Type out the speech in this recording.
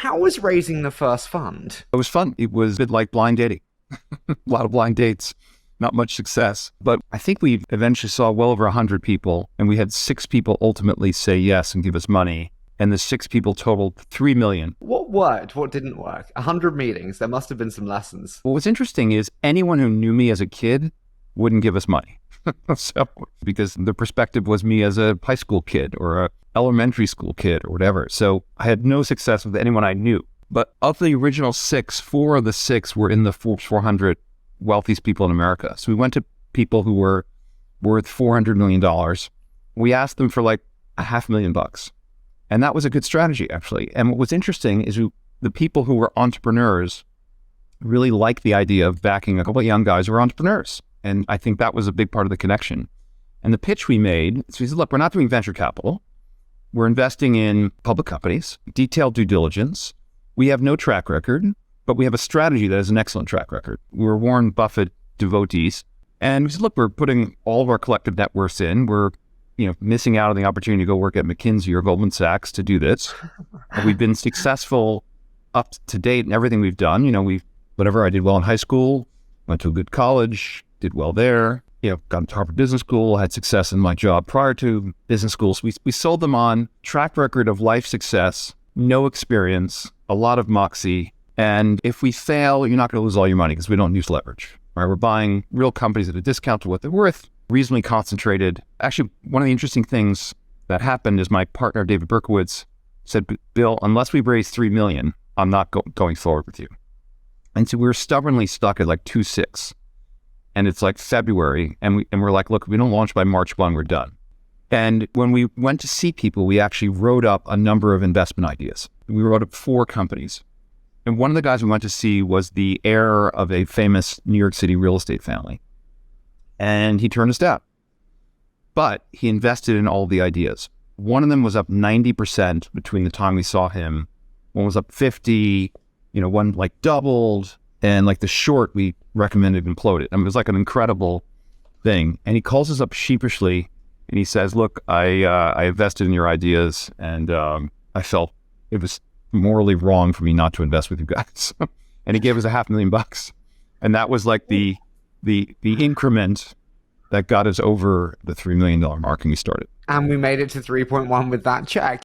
how was raising the first fund? It was fun. It was a bit like blind dating. A lot of blind dates, not much success. But I think we eventually saw well over 100 people, and we had 6 people ultimately say yes and give us money. And the 6 people totaled $3 million. What worked? What didn't work? 100 meetings. There must have been some lessons. What was interesting is anyone who knew me as a kid wouldn't give us money. So, because the perspective was me as a high school kid or a elementary school kid or whatever. So I had no success with anyone I knew. But of the original 6, 4 of the 6 were in the Forbes 400 wealthiest people in America. So we went to people who were worth $400 million. We asked them for like $500,000. And that was a good strategy, actually. And what was interesting is the people who were entrepreneurs really liked the idea of backing a couple of young guys who were entrepreneurs. And I think that was a big part of the connection. And the pitch we made, so we said, look, we're not doing venture capital. We're investing in public companies, detailed due diligence. We have no track record, but we have a strategy that has an excellent track record. We're Warren Buffett devotees. And we said, look, we're putting all of our collective net worths in. We're missing out on the opportunity to go work at McKinsey or Goldman Sachs to do this. We've been successful up to date in everything we've done. Whatever, I did well in high school, went to a good college, did well there, got into Harvard Business School, had success in my job prior to business school. So we sold them on track record of life success, no experience, a lot of moxie. And if we fail, you're not going to lose all your money because we don't use leverage. Right? We're buying real companies at a discount to what they're worth, reasonably concentrated. Actually, one of the interesting things that happened is my partner, David Berkowitz, said, Bill, unless we raise $3 million, I'm not going forward with you. And so we were stubbornly stuck at like 2.6. And it's like February. And we're like, look, if we don't launch by March 1, we're done. And when we went to see people, we actually wrote up a number of investment ideas. We wrote up 4 companies. And one of the guys we went to see was the heir of a famous New York City real estate family. And he turned us down. But he invested in all the ideas. One of them was up 90% between the time we saw him. One was up 50, one like doubled. And like the short we recommended imploded. I mean, it was like an incredible thing. And he calls us up sheepishly and he says, look, I invested in your ideas and I felt it was morally wrong for me not to invest with you guys. And he gave us $500,000. And that was like the increment that got us over the $3 million mark and we started. And we made it to 3.1 with that check.